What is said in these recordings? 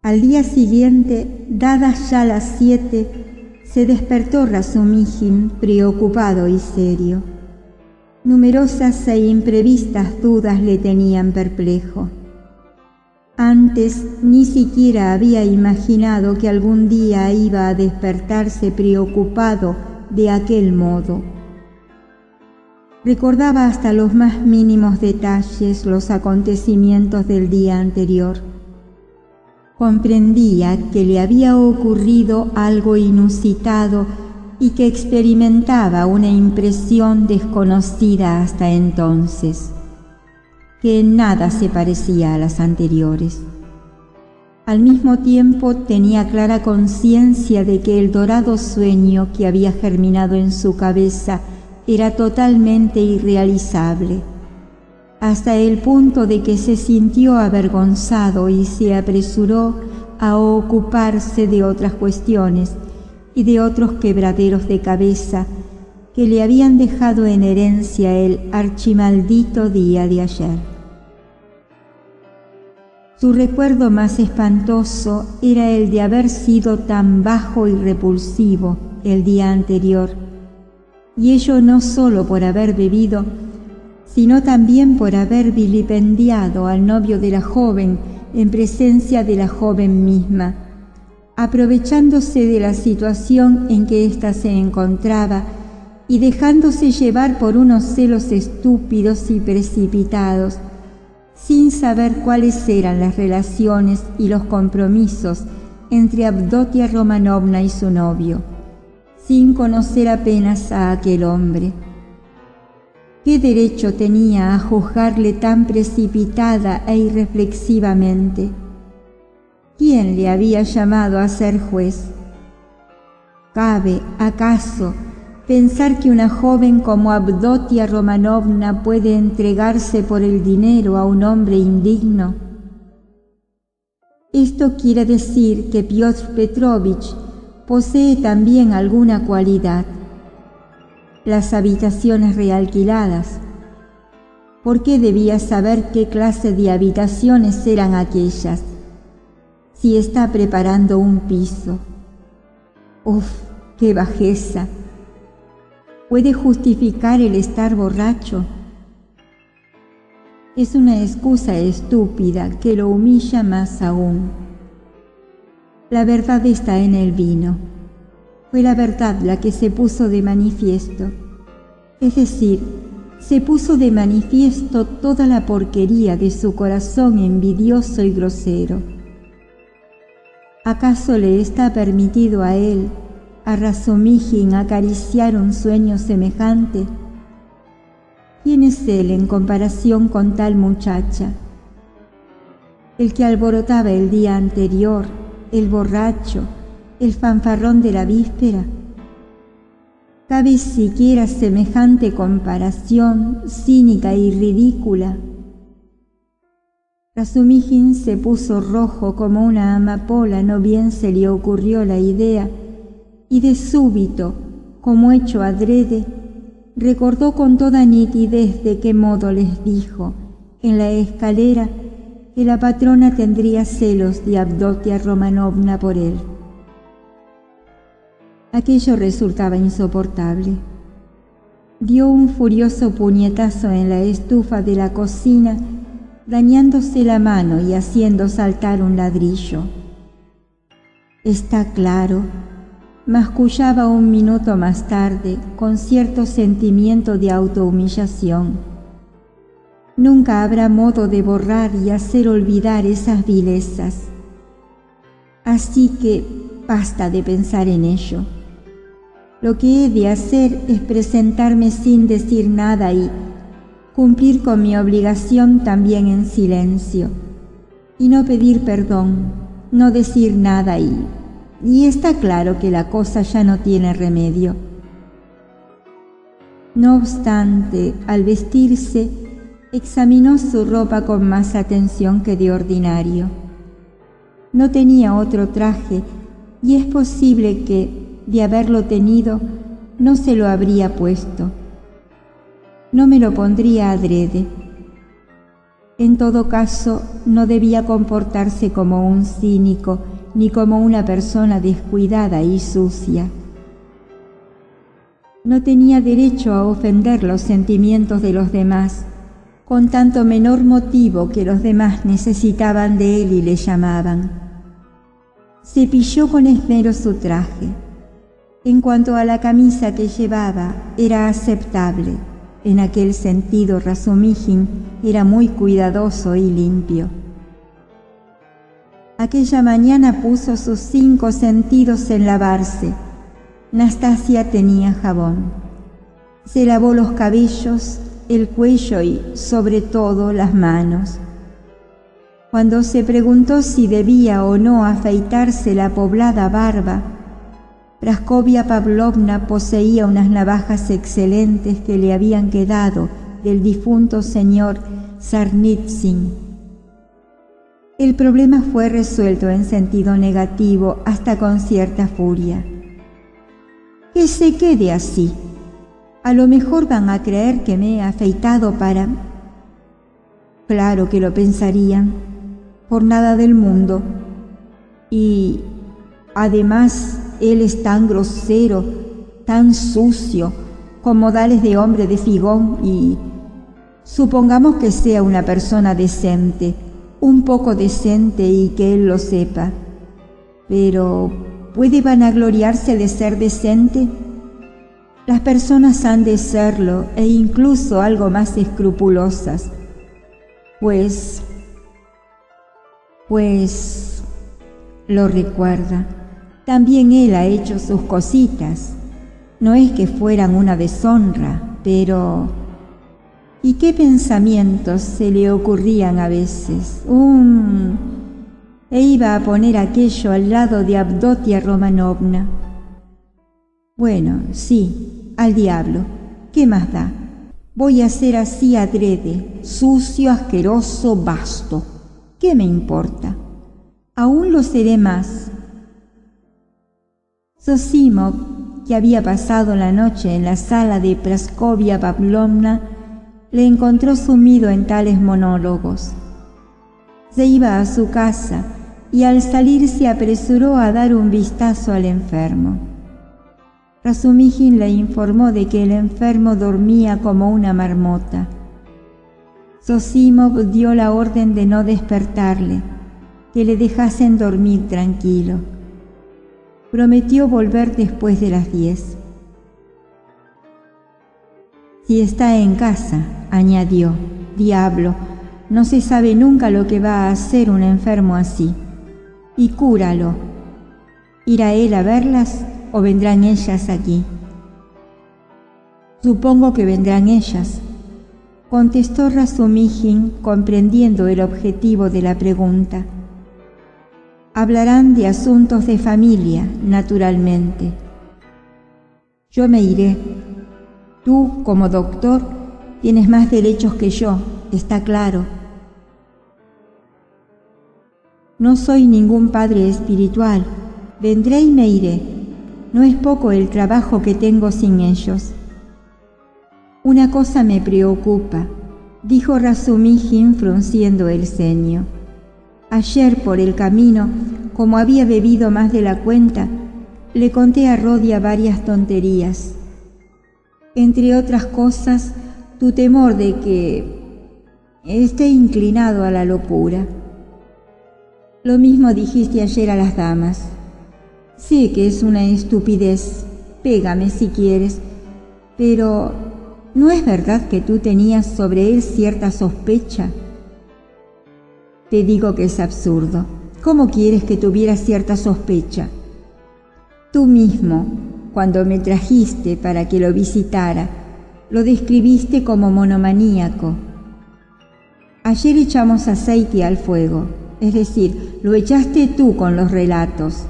Al día siguiente, dadas ya las 7, se despertó Razumихин preocupado y serio. Numerosas e imprevistas dudas le tenían perplejo. Antes ni siquiera había imaginado que algún día iba a despertarse preocupado de aquel modo. Recordaba hasta los más mínimos detalles los acontecimientos del día anterior. Comprendía que le había ocurrido algo inusitado y que experimentaba una impresión desconocida hasta entonces, que en nada se parecía a las anteriores. Al mismo tiempo tenía clara conciencia de que el dorado sueño que había germinado en su cabeza era totalmente irrealizable, hasta el punto de que se sintió avergonzado y se apresuró a ocuparse de otras cuestiones y de otros quebraderos de cabeza que le habían dejado en herencia el archimaldito día de ayer. Su recuerdo más espantoso era el de haber sido tan bajo y repulsivo el día anterior, y ello no solo por haber bebido, sino también por haber vilipendiado al novio de la joven en presencia de la joven misma, aprovechándose de la situación en que ésta se encontraba y dejándose llevar por unos celos estúpidos y precipitados, sin saber cuáles eran las relaciones y los compromisos entre Avdotia Romanovna y su novio, sin conocer apenas a aquel hombre. ¿Qué derecho tenía a juzgarle tan precipitada e irreflexivamente? ¿Quién le había llamado a ser juez? ¿Cabe, acaso, pensar que una joven como Avdotia Romanovna puede entregarse por el dinero a un hombre indigno? Esto quiere decir que Piotr Petrovich posee también alguna cualidad. Las habitaciones realquiladas. ¿Por qué debía saber qué clase de habitaciones eran aquellas? Si está preparando un piso. ¡Uf, qué bajeza! ¿Puede justificar el estar borracho? Es una excusa estúpida que lo humilla más aún. La verdad está en el vino. Fue la verdad la que se puso de manifiesto. Es decir, se puso de manifiesto toda la porquería de su corazón envidioso y grosero. ¿Acaso le está permitido a él, a Razumихin, acariciar un sueño semejante? ¿Quién es él en comparación con tal muchacha? El que alborotaba el día anterior, el borracho, el fanfarrón de la víspera. ¿Cabe siquiera semejante comparación cínica y ridícula? Razumихin se puso rojo como una amapola, no bien se le ocurrió la idea, y de súbito, como hecho adrede, recordó con toda nitidez de qué modo les dijo, en la escalera, que la patrona tendría celos de Avdotia Romanovna por él. Aquello resultaba insoportable. Dio un furioso puñetazo en la estufa de la cocina, dañándose la mano y haciendo saltar un ladrillo. Está claro, mascullaba un minuto más tarde con cierto sentimiento de autohumillación. Nunca habrá modo de borrar y hacer olvidar esas vilezas. Así que basta de pensar en ello. Lo que he de hacer es presentarme sin decir nada y cumplir con mi obligación también en silencio, y no pedir perdón, no decir nada y está claro que la cosa ya no tiene remedio. No obstante, al vestirse, examinó su ropa con más atención que de ordinario. No tenía otro traje y es posible que, de haberlo tenido, no se lo habría puesto. No me lo pondría adrede. En todo caso, no debía comportarse como un cínico ni como una persona descuidada y sucia. No tenía derecho a ofender los sentimientos de los demás, con tanto menor motivo que los demás necesitaban de él y le llamaban. Cepilló con esmero su traje. En cuanto a la camisa que llevaba, era aceptable. En aquel sentido, Razumихin era muy cuidadoso y limpio. Aquella mañana puso sus 5 sentidos en lavarse. Nastasia tenía jabón. Se lavó los cabellos, el cuello y, sobre todo, las manos. Cuando se preguntó si debía o no afeitarse la poblada barba, Praskovia Pavlovna poseía unas navajas excelentes que le habían quedado del difunto señor Sarnitsin. El problema fue resuelto en sentido negativo hasta con cierta furia. Que se quede así. A lo mejor van a creer que me he afeitado para... Claro que lo pensarían, por nada del mundo. Y además él es tan grosero, tan sucio, con modales de hombre de figón y... Supongamos que sea una persona decente, un poco decente y que él lo sepa. Pero, ¿puede vanagloriarse de ser decente? Las personas han de serlo e incluso algo más escrupulosas. Pues, lo recuerda. También él ha hecho sus cositas. No es que fueran una deshonra, pero... ¿Y qué pensamientos se le ocurrían a veces? E iba a poner aquello al lado de Avdotia Romanovna. Bueno, sí, al diablo. ¿Qué más da? Voy a ser así adrede, sucio, asqueroso, vasto. ¿Qué me importa? Aún lo seré más. Zosimov, que había pasado la noche en la sala de Praskovia Pavlovna, le encontró sumido en tales monólogos. Se iba a su casa y al salir se apresuró a dar un vistazo al enfermo. Razumихin le informó de que el enfermo dormía como una marmota. Zosimov dio la orden de no despertarle, que le dejasen dormir tranquilo. Prometió volver después de las 10. Si está en casa, añadió, diablo, no se sabe nunca lo que va a hacer un enfermo así. Y cúralo. ¿Irá él a verlas o vendrán ellas aquí? Supongo que vendrán ellas, contestó Razumихin, comprendiendo el objetivo de la pregunta. Hablarán de asuntos de familia, naturalmente. Yo me iré. Tú, como doctor, tienes más derechos que yo, está claro. No soy ningún padre espiritual. Vendré y me iré. No es poco el trabajo que tengo sin ellos. Una cosa me preocupa, dijo Razumихin frunciendo el ceño. Ayer por el camino, como había bebido más de la cuenta, le conté a Rodia varias tonterías. Entre otras cosas, tu temor de que esté inclinado a la locura. Lo mismo dijiste ayer a las damas. Sé que es una estupidez, pégame si quieres, pero ¿no es verdad que tú tenías sobre él cierta sospecha? Te digo que es absurdo. ¿Cómo quieres que tuviera cierta sospecha? Tú mismo, cuando me trajiste para que lo visitara, lo describiste como monomaníaco. Ayer echamos aceite al fuego, es decir, lo echaste tú con los relatos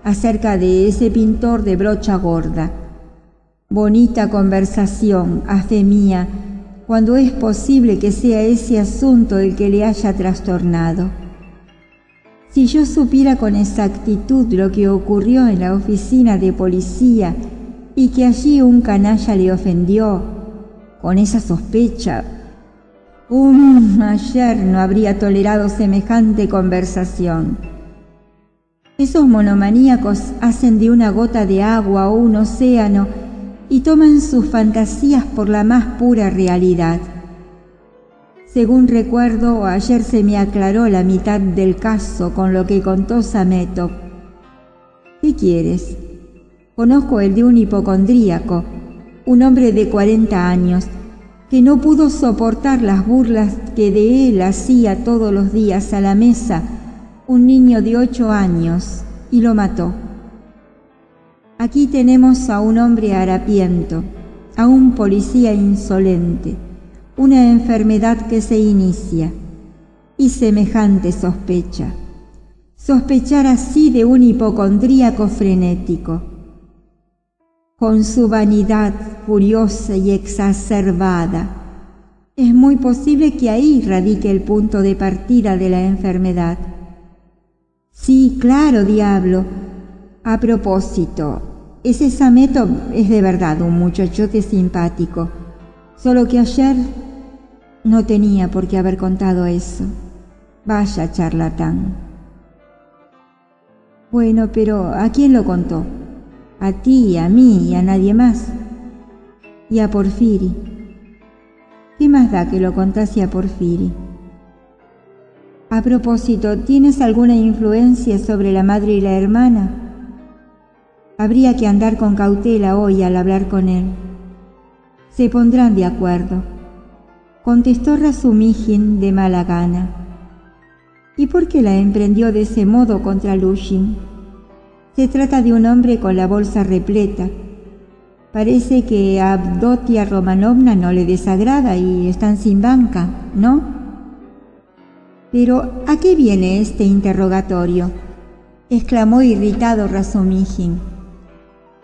acerca de ese pintor de brocha gorda. Bonita conversación, a fe mía, cuando es posible que sea ese asunto el que le haya trastornado. Si yo supiera con exactitud lo que ocurrió en la oficina de policía y que allí un canalla le ofendió, con esa sospecha, Ayer no habría tolerado semejante conversación. Esos monomaníacos hacen de una gota de agua un océano y toman sus fantasías por la más pura realidad. Según recuerdo, ayer se me aclaró la mitad del caso con lo que contó Sametov. ¿Qué quieres? Conozco el de un hipocondríaco, un hombre de 40 años, que no pudo soportar las burlas que de él hacía todos los días a la mesa un niño de 8 años, y lo mató. Aquí tenemos a un hombre harapiento, a un policía insolente, una enfermedad que se inicia, y semejante sospecha. Sospechar así de un hipocondríaco frenético, con su vanidad furiosa y exacerbada. Es muy posible que ahí radique el punto de partida de la enfermedad. Sí, claro, diablo. A propósito, ese Sametov es de verdad un muchachote simpático, solo que ayer no tenía por qué haber contado eso. Vaya charlatán. Bueno, pero ¿a quién lo contó? A ti, a mí y a nadie más. Y a Porfiri. ¿Qué más da que lo contase a Porfiri? A propósito, ¿tienes alguna influencia sobre la madre y la hermana? Habría que andar con cautela hoy al hablar con él. Se pondrán de acuerdo, contestó Razumijin de mala gana. ¿Y por qué la emprendió de ese modo contra Lushin? Se trata de un hombre con la bolsa repleta. Parece que a Avdotia Romanovna no le desagrada y están sin banca, ¿no? Pero, ¿a qué viene este interrogatorio?, exclamó irritado Razumijin.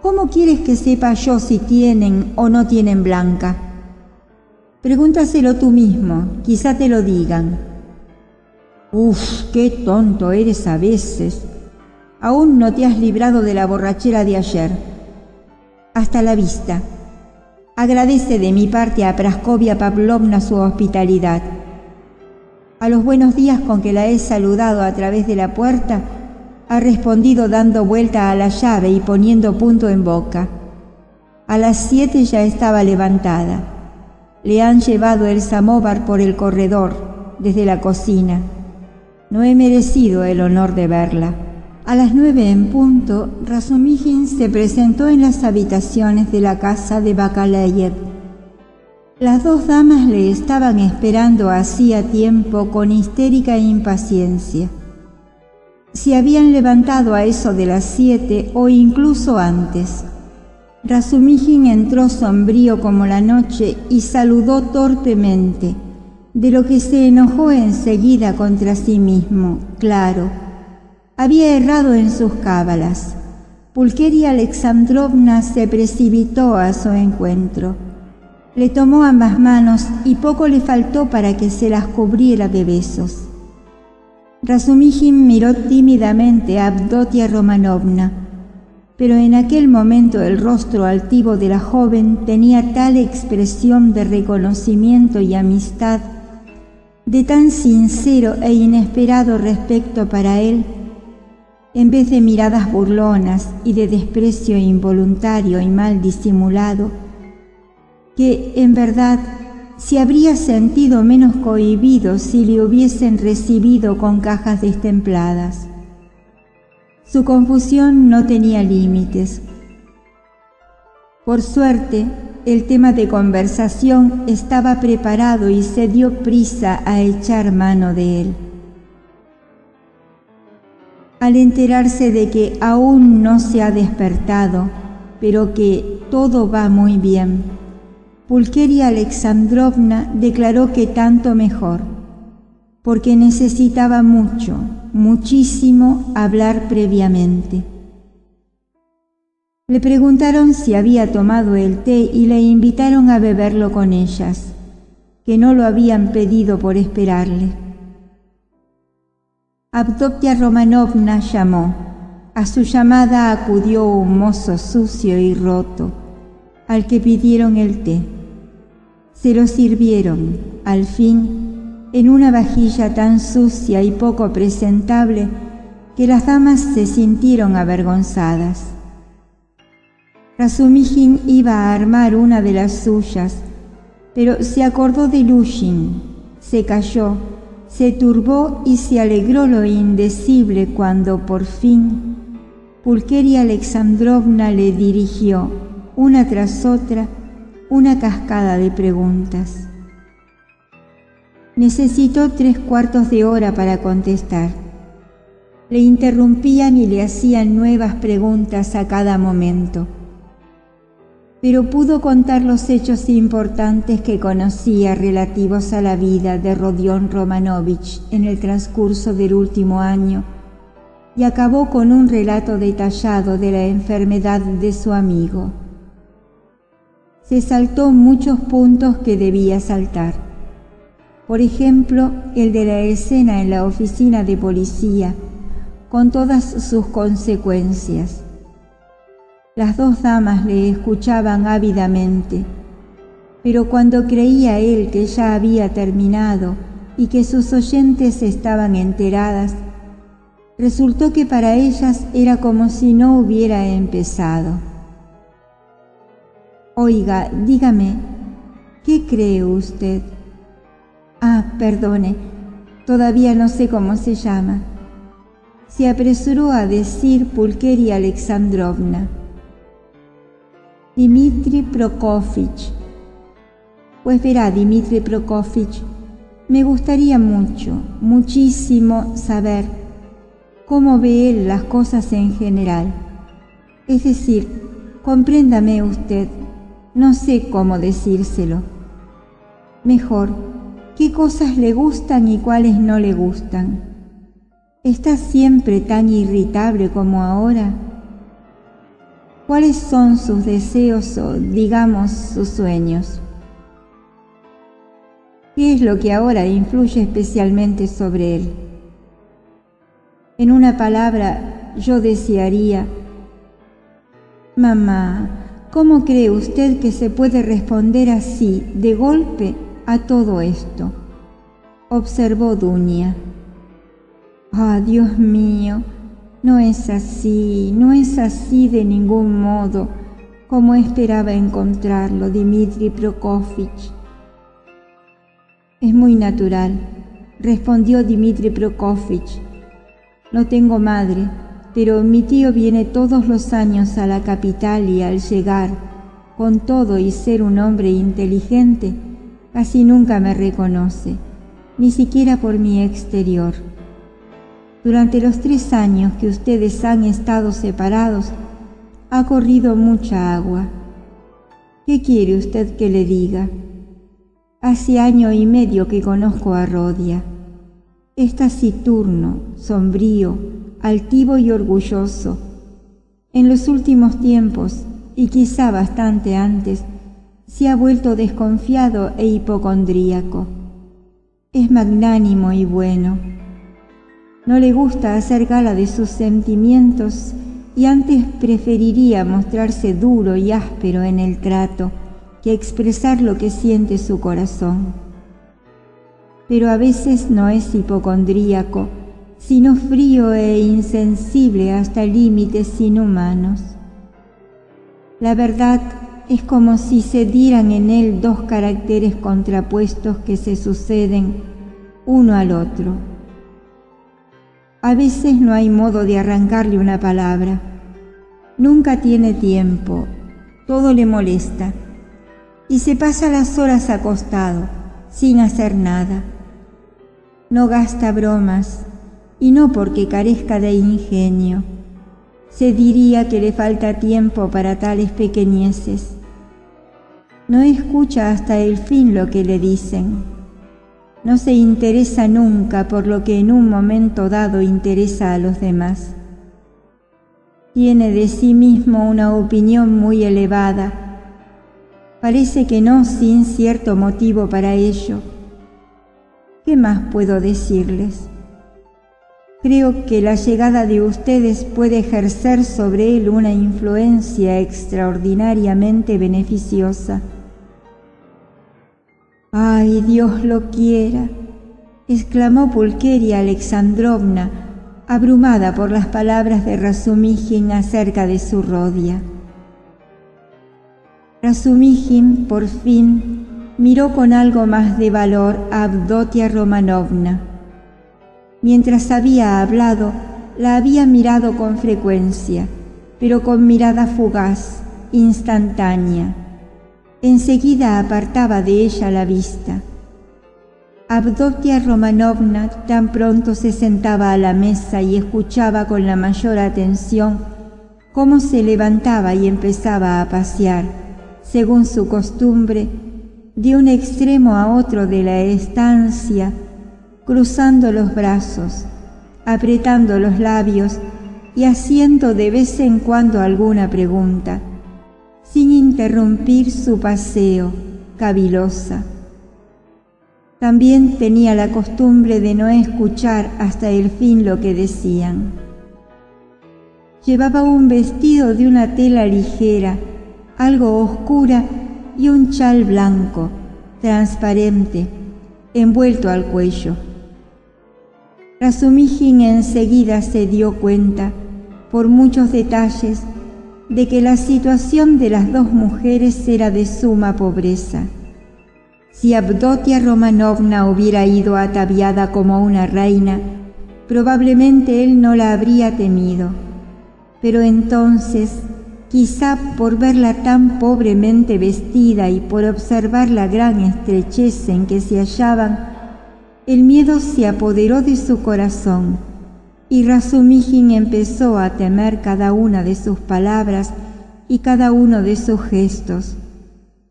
¿Cómo quieres que sepa yo si tienen o no tienen blanca? Pregúntaselo tú mismo, quizá te lo digan. Qué tonto eres a veces. Aún no te has librado de la borrachera de ayer. Hasta la vista. Agradece de mi parte a Praskovia Pavlovna su hospitalidad. A los buenos días con que la he saludado a través de la puerta, ha respondido dando vuelta a la llave y poniendo punto en boca. A las 7 ya estaba levantada. Le han llevado el samóvar por el corredor, desde la cocina. No he merecido el honor de verla. A las 9 en punto, Razumijin se presentó en las habitaciones de la casa de Bakaleyev. Las dos damas le estaban esperando hacía tiempo con histérica impaciencia. Se habían levantado a eso de las 7 o incluso antes. Razumijin entró sombrío como la noche y saludó torpemente, de lo que se enojó enseguida contra sí mismo, claro. Había errado en sus cábalas. Pulcheria Alexandrovna se precipitó a su encuentro. Le tomó ambas manos y poco le faltó para que se las cubriera de besos. Razumijin miró tímidamente a Avdotia Romanovna, pero en aquel momento el rostro altivo de la joven tenía tal expresión de reconocimiento y amistad, de tan sincero e inesperado respeto para él, en vez de miradas burlonas y de desprecio involuntario y mal disimulado, que, en verdad, se habría sentido menos cohibido si le hubiesen recibido con cajas destempladas. Su confusión no tenía límites. Por suerte, el tema de conversación estaba preparado y se dio prisa a echar mano de él. Al enterarse de que aún no se ha despertado, pero que todo va muy bien, Pulcheria Alexandrovna declaró que tanto mejor, porque necesitaba muchísimo hablar previamente. Le preguntaron si había tomado el té y le invitaron a beberlo con ellas, que no lo habían pedido por esperarle. Avdotia Romanovna llamó. A su llamada acudió un mozo sucio y roto, al que pidieron el té. Se lo sirvieron, al fin, en una vajilla tan sucia y poco presentable que las damas se sintieron avergonzadas. Razumijin iba a armar una de las suyas, pero se acordó de Lushin, se calló, se turbó y se alegró lo indecible cuando, por fin, Pulqueria Alexandrovna le dirigió, una tras otra, una cascada de preguntas. Necesitó 3/4 de hora para contestar. Le interrumpían y le hacían nuevas preguntas a cada momento. Pero pudo contar los hechos importantes que conocía relativos a la vida de Rodion Romanovich en el transcurso del último año y acabó con un relato detallado de la enfermedad de su amigo. Se saltó muchos puntos que debía saltar. Por ejemplo, el de la escena en la oficina de policía, con todas sus consecuencias. Las dos damas le escuchaban ávidamente, pero cuando creía él que ya había terminado y que sus oyentes estaban enteradas, resultó que para ellas era como si no hubiera empezado. Oiga, dígame, ¿qué cree usted? Perdone, todavía no sé cómo se llama. Se apresuró a decir Pulqueria Alexandrovna. Dmitri Prokofich. Pues verá, Dmitri Prokofich, me gustaría muchísimo saber cómo ve él las cosas en general. Es decir, compréndame usted, no sé cómo decírselo. Mejor, ¿qué cosas le gustan y cuáles no le gustan? ¿Está siempre tan irritable como ahora? ¿Cuáles son sus deseos o, digamos, sus sueños? ¿Qué es lo que ahora influye especialmente sobre él? En una palabra, yo desearía... Mamá, ¿cómo cree usted que se puede responder así, de golpe, a todo esto? Observó Dunia. Dios mío, no es así de ningún modo, como esperaba encontrarlo, Dmitri Prokofich. Es muy natural, respondió Dmitri Prokofich. No tengo madre, pero mi tío viene todos los años a la capital y al llegar, con todo y ser un hombre inteligente, casi nunca me reconoce, ni siquiera por mi exterior. Durante los 3 años que ustedes han estado separados, ha corrido mucha agua. ¿Qué quiere usted que le diga? Hace 1 año y medio que conozco a Rodia. Es taciturno, sombrío, altivo y orgulloso. En los últimos tiempos, y quizá bastante antes, se ha vuelto desconfiado e hipocondríaco. Es magnánimo y bueno. No le gusta hacer gala de sus sentimientos y antes preferiría mostrarse duro y áspero en el trato que expresar lo que siente su corazón. Pero a veces no es hipocondríaco, sino frío e insensible hasta límites inhumanos. La verdad es como si se dieran en él 2 caracteres contrapuestos que se suceden uno al otro. A veces no hay modo de arrancarle una palabra. Nunca tiene tiempo, todo le molesta, y se pasa las horas acostado, sin hacer nada. No gasta bromas, y no porque carezca de ingenio. Se diría que le falta tiempo para tales pequeñeces. No escucha hasta el fin lo que le dicen. No se interesa nunca por lo que en un momento dado interesa a los demás. Tiene de sí mismo una opinión muy elevada. Parece que no sin cierto motivo para ello. ¿Qué más puedo decirles? Creo que la llegada de ustedes puede ejercer sobre él una influencia extraordinariamente beneficiosa. «¡Ay, Dios lo quiera!», exclamó Pulqueria Alexandrovna, abrumada por las palabras de Razumíjin acerca de su Rodia. Razumíjin, por fin, miró con algo más de valor a Avdotia Romanovna. Mientras había hablado, la había mirado con frecuencia, pero con mirada fugaz, instantánea. Enseguida apartaba de ella la vista. Avdotia Romanovna tan pronto se sentaba a la mesa y escuchaba con la mayor atención cómo se levantaba y empezaba a pasear, según su costumbre, de un extremo a otro de la estancia, cruzando los brazos, apretando los labios y haciendo de vez en cuando alguna pregunta, sin interrumpir su paseo, cavilosa. También tenía la costumbre de no escuchar hasta el fin lo que decían. Llevaba un vestido de una tela ligera, algo oscura, y un chal blanco, transparente, envuelto al cuello. Razumíjin enseguida se dio cuenta, por muchos detalles, de que la situación de las dos mujeres era de suma pobreza. Si Avdotia Romanovna hubiera ido ataviada como una reina, probablemente él no la habría temido. Pero entonces, quizá por verla tan pobremente vestida y por observar la gran estrechez en que se hallaban, el miedo se apoderó de su corazón y Razumíjin empezó a temer cada una de sus palabras y cada uno de sus gestos,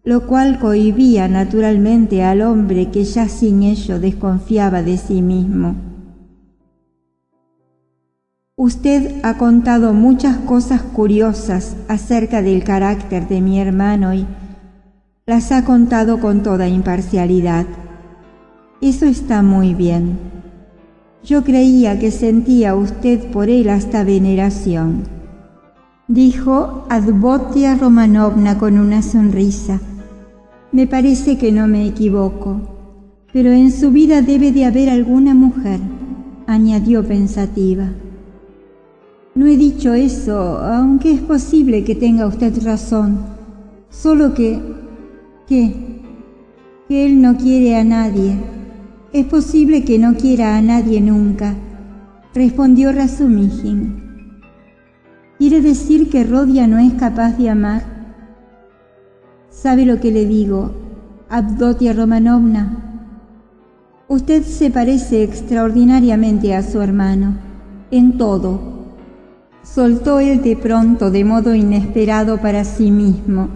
lo cual cohibía naturalmente al hombre que ya sin ello desconfiaba de sí mismo. Usted ha contado muchas cosas curiosas acerca del carácter de mi hermano y las ha contado con toda imparcialidad. Eso está muy bien. Yo creía que sentía usted por él hasta veneración, dijo Avdotia Romanovna con una sonrisa. Me parece que no me equivoco, pero en su vida debe de haber alguna mujer, añadió pensativa. No he dicho eso, aunque es posible que tenga usted razón, solo que él no quiere a nadie. Es posible que no quiera a nadie nunca, respondió Razumíjin. ¿Quiere decir que Rodia no es capaz de amar? ¿Sabe lo que le digo, Avdotia Romanovna? Usted se parece extraordinariamente a su hermano, en todo. Soltó él de pronto de modo inesperado para sí mismo,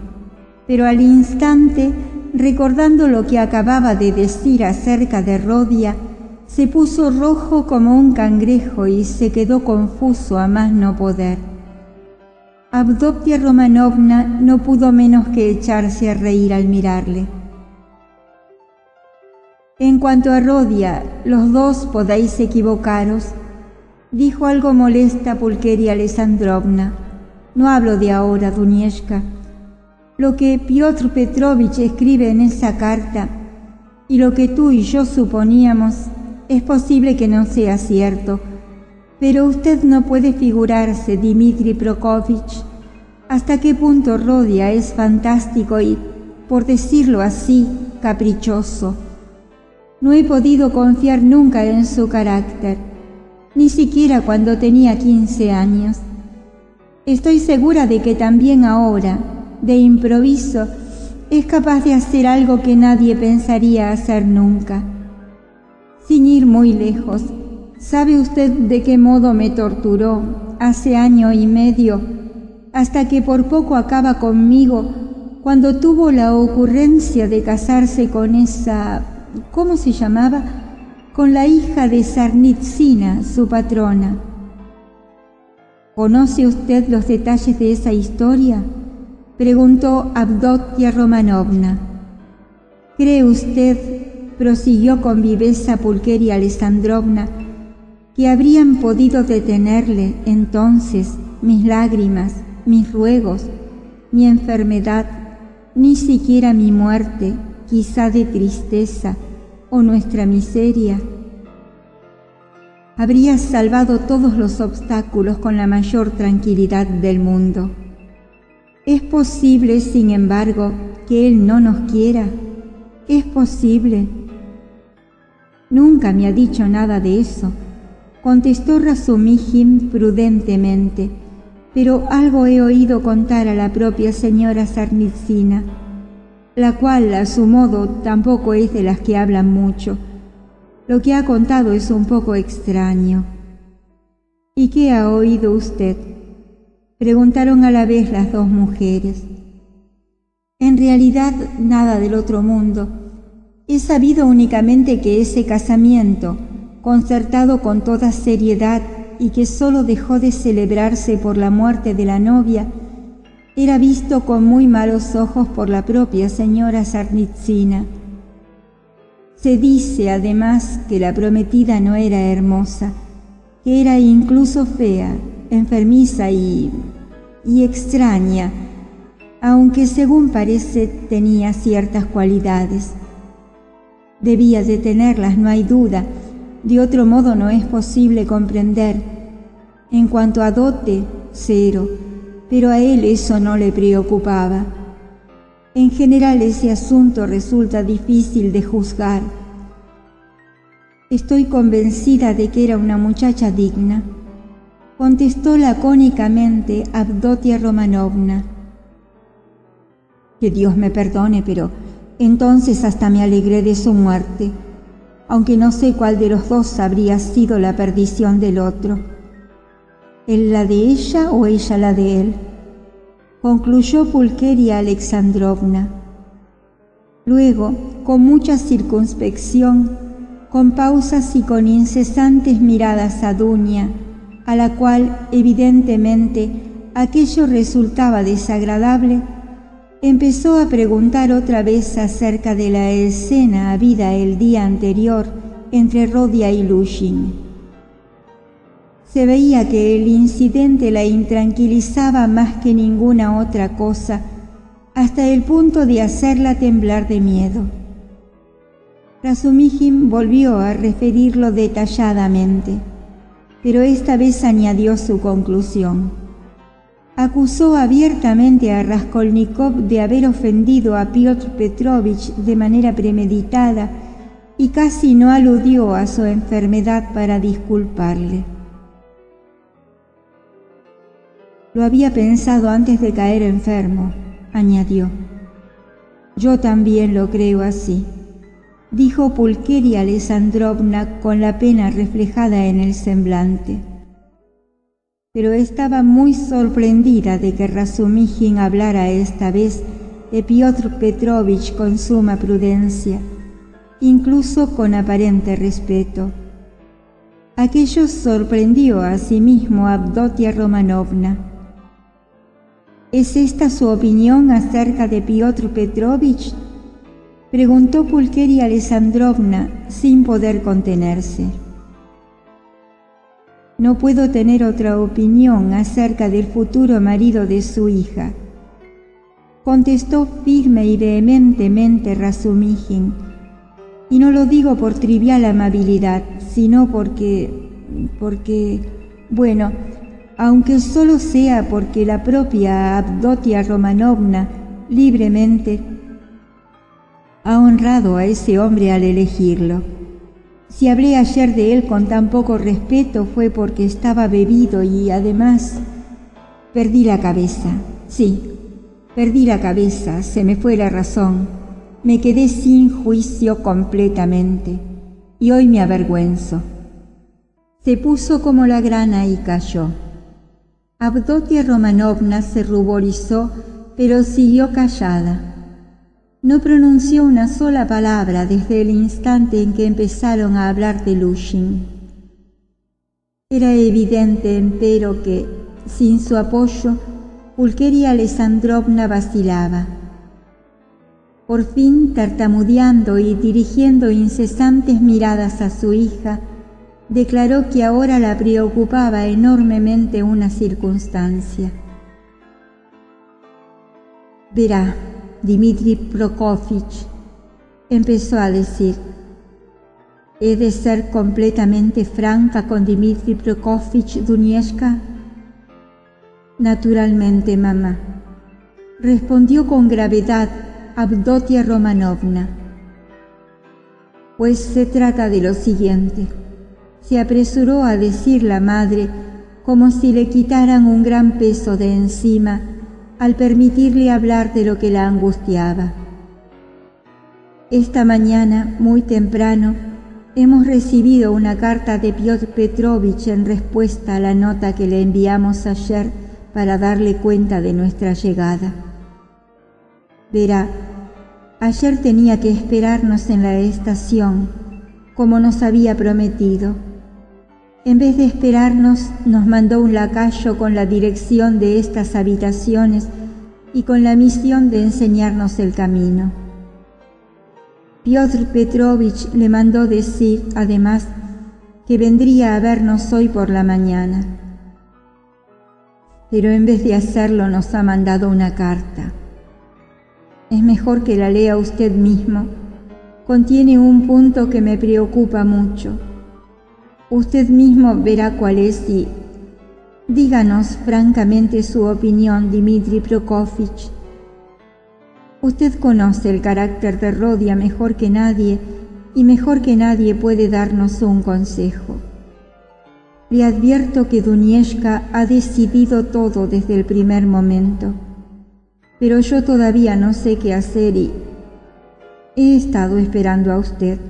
pero al instante, recordando lo que acababa de decir acerca de Rodia, se puso rojo como un cangrejo y se quedó confuso a más no poder. Avdotia Romanovna no pudo menos que echarse a reír al mirarle. En cuanto a Rodia, los dos podéis equivocaros, dijo algo molesta Pulqueria Alexandrovna. No hablo de ahora, Dunieshka. Lo que Piotr Petrovich escribe en esa carta y lo que tú y yo suponíamos es posible que no sea cierto, pero usted no puede figurarse, Dmitri Prokofich, hasta qué punto Rodia es fantástico y, por decirlo así, caprichoso. No he podido confiar nunca en su carácter, ni siquiera cuando tenía 15 años. Estoy segura de que también ahora, de improviso, es capaz de hacer algo que nadie pensaría hacer nunca. Sin ir muy lejos, ¿sabe usted de qué modo me torturó hace 1 año y medio, hasta que por poco acaba conmigo cuando tuvo la ocurrencia de casarse con esa... ¿cómo se llamaba? Con la hija de Sarnitsina, su patrona. ¿Conoce usted los detalles de esa historia?, preguntó Avdotia Romanovna. ¿Cree usted, prosiguió con viveza Pulqueria Alexandrovna, que habrían podido detenerle entonces mis lágrimas, mis ruegos, mi enfermedad, ni siquiera mi muerte, quizá de tristeza o nuestra miseria, habrías salvado todos los obstáculos con la mayor tranquilidad del mundo. ¿Es posible, sin embargo, que Él no nos quiera? ¿Es posible? Nunca me ha dicho nada de eso, contestó Razumихin prudentemente, pero algo he oído contar a la propia señora Sarnitsina, la cual, a su modo, tampoco es de las que hablan mucho. Lo que ha contado es un poco extraño. ¿Y qué ha oído usted?, preguntaron a la vez las dos mujeres. En realidad, nada del otro mundo. He sabido únicamente que ese casamiento, concertado con toda seriedad y que solo dejó de celebrarse por la muerte de la novia, era visto con muy malos ojos por la propia señora Sarnitsina. Se dice además que la prometida no era hermosa, que era incluso fea, enfermiza y extraña, aunque según parece tenía ciertas cualidades. Debía de tenerlas, no hay duda, de otro modo no es posible comprender. En cuanto a dote, cero, pero a él eso no le preocupaba. En general ese asunto resulta difícil de juzgar. Estoy convencida de que era una muchacha digna, contestó lacónicamente Avdotia Romanovna. Que Dios me perdone, pero entonces hasta me alegré de su muerte, aunque no sé cuál de los dos habría sido la perdición del otro. ¿Él la de ella o ella la de él?, concluyó Pulqueria Alexandrovna. Luego, con mucha circunspección, con pausas y con incesantes miradas a Dunia, a la cual evidentemente aquello resultaba desagradable, empezó a preguntar otra vez acerca de la escena habida el día anterior entre Rodia y Lushin. Se veía que el incidente la intranquilizaba más que ninguna otra cosa, hasta el punto de hacerla temblar de miedo. Razumихin volvió a referirlo detalladamente, pero esta vez añadió su conclusión. Acusó abiertamente a Raskolnikov de haber ofendido a Piotr Petrovich de manera premeditada y casi no aludió a su enfermedad para disculparle. Lo había pensado antes de caer enfermo, añadió. Yo también lo creo así, dijo Pulqueria Alexandrovna con la pena reflejada en el semblante. Pero estaba muy sorprendida de que Razumихin hablara esta vez de Piotr Petrovich con suma prudencia, incluso con aparente respeto. Aquello sorprendió a sí mismo a Avdotia Romanovna. ¿Es esta su opinión acerca de Piotr Petrovich?, preguntó Pulqueria Alexandrovna sin poder contenerse. No puedo tener otra opinión acerca del futuro marido de su hija, contestó firme y vehementemente Razumихin, y no lo digo por trivial amabilidad, sino porque, bueno, aunque solo sea porque la propia Avdotia Romanovna libremente ha honrado a ese hombre al elegirlo. Si hablé ayer de él con tan poco respeto fue porque estaba bebido y además perdí la cabeza. Sí, perdí la cabeza, se me fue la razón. Me quedé sin juicio completamente y hoy me avergüenzo. Se puso como la grana y cayó. Avdotia Romanovna se ruborizó, pero siguió callada. No pronunció una sola palabra desde el instante en que empezaron a hablar de Lushin. Era evidente, empero, que, sin su apoyo, Pulqueria Alexandrovna vacilaba. Por fin, tartamudeando y dirigiendo incesantes miradas a su hija, declaró que ahora la preocupaba enormemente una circunstancia. Verá, Dmitri Prokofich, empezó a decir: «¿He de ser completamente franca con Dmitri Prokofich, Dunieska?» «Naturalmente, mamá», respondió con gravedad Avdotia Romanovna. «Pues se trata de lo siguiente», se apresuró a decir la madre, como si le quitaran un gran peso de encima al permitirle hablar de lo que la angustiaba. «Esta mañana, muy temprano, hemos recibido una carta de Piotr Petrovich en respuesta a la nota que le enviamos ayer para darle cuenta de nuestra llegada. Verá, ayer tenía que esperarnos en la estación, como nos había prometido. En vez de esperarnos, nos mandó un lacayo con la dirección de estas habitaciones y con la misión de enseñarnos el camino. Piotr Petrovich le mandó decir, además, que vendría a vernos hoy por la mañana. Pero en vez de hacerlo nos ha mandado una carta. Es mejor que la lea usted mismo. Contiene un punto que me preocupa mucho. Usted mismo verá cuál es y díganos francamente su opinión, Dmitri Prokofich. Usted conoce el carácter de Rodia mejor que nadie y mejor que nadie puede darnos un consejo. Le advierto que Dunieska ha decidido todo desde el primer momento, pero yo todavía no sé qué hacer y he estado esperando a usted».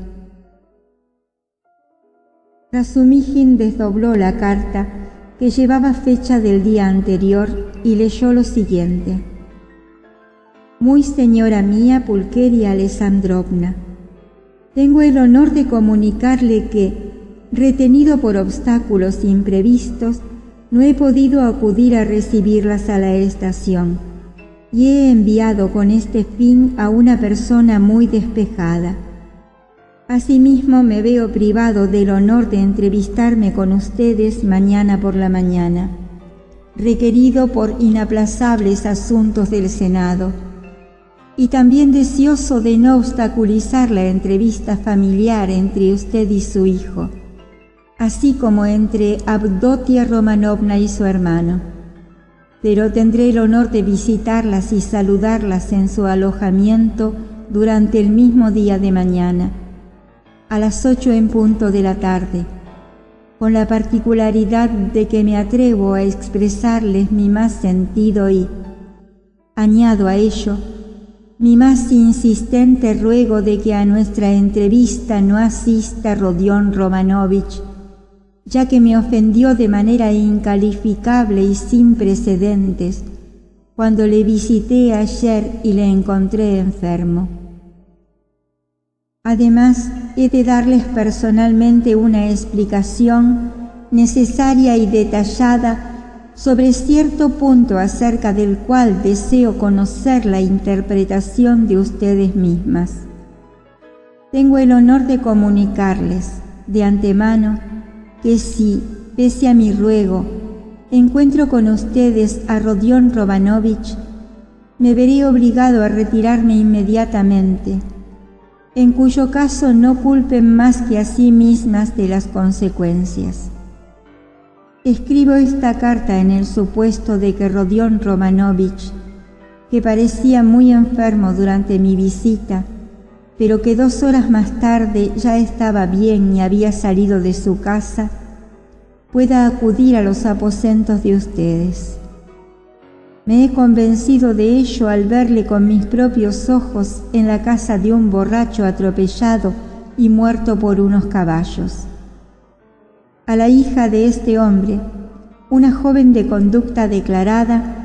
Razumijin desdobló la carta, que llevaba fecha del día anterior, y leyó lo siguiente: «Muy señora mía, Pulcheria Alexandrovna, tengo el honor de comunicarle que, retenido por obstáculos imprevistos, no he podido acudir a recibirlas a la estación, y he enviado con este fin a una persona muy despejada. Asimismo, me veo privado del honor de entrevistarme con ustedes mañana por la mañana, requerido por inaplazables asuntos del Senado, y también deseoso de no obstaculizar la entrevista familiar entre usted y su hijo, así como entre Avdotia Romanovna y su hermano. Pero tendré el honor de visitarlas y saludarlas en su alojamiento durante el mismo día de mañana, a las 8 en punto de la tarde, con la particularidad de que me atrevo a expresarles mi más sentido y, añado a ello, mi más insistente ruego de que a nuestra entrevista no asista Rodion Romanovich, ya que me ofendió de manera incalificable y sin precedentes cuando le visité ayer y le encontré enfermo. Además, he de darles personalmente una explicación necesaria y detallada sobre cierto punto acerca del cual deseo conocer la interpretación de ustedes mismas. Tengo el honor de comunicarles, de antemano, que si, pese a mi ruego, encuentro con ustedes a Rodion Romanovich, me veré obligado a retirarme inmediatamente, en cuyo caso no culpen más que a sí mismas de las consecuencias. Escribo esta carta en el supuesto de que Rodion Romanovich, que parecía muy enfermo durante mi visita, pero que 2 horas más tarde ya estaba bien y había salido de su casa, pueda acudir a los aposentos de ustedes. Me he convencido de ello al verle con mis propios ojos en la casa de un borracho atropellado y muerto por unos caballos. A la hija de este hombre, una joven de conducta declarada,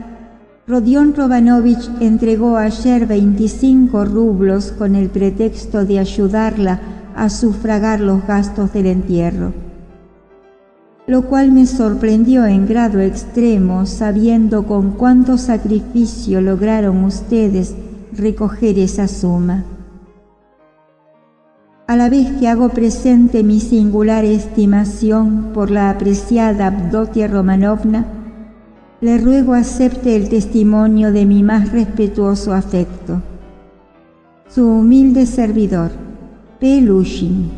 Rodion Romanovich entregó ayer 25 rublos con el pretexto de ayudarla a sufragar los gastos del entierro, lo cual me sorprendió en grado extremo, sabiendo con cuánto sacrificio lograron ustedes recoger esa suma. A la vez que hago presente mi singular estimación por la apreciada Avdotia Romanovna, le ruego acepte el testimonio de mi más respetuoso afecto. Su humilde servidor, P. Lushin.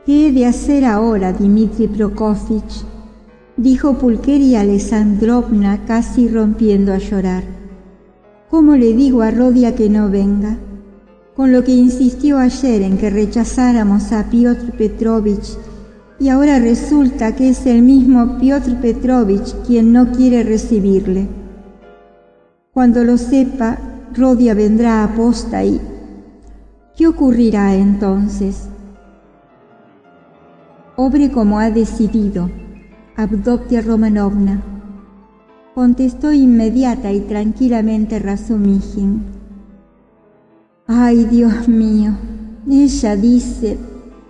¿Qué he de hacer ahora, Dmitri Prokofich?, dijo Pulqueria Alexandrovna casi rompiendo a llorar. ¿Cómo le digo a Rodia que no venga? Con lo que insistió ayer en que rechazáramos a Piotr Petrovich, y ahora resulta que es el mismo Piotr Petrovich quien no quiere recibirle. Cuando lo sepa, Rodia vendrá a posta y... ¿qué ocurrirá entonces? Obre como ha decidido, Avdotia Romanovna, contestó inmediata y tranquilamente Razumijin. Ay, Dios mío, ella dice,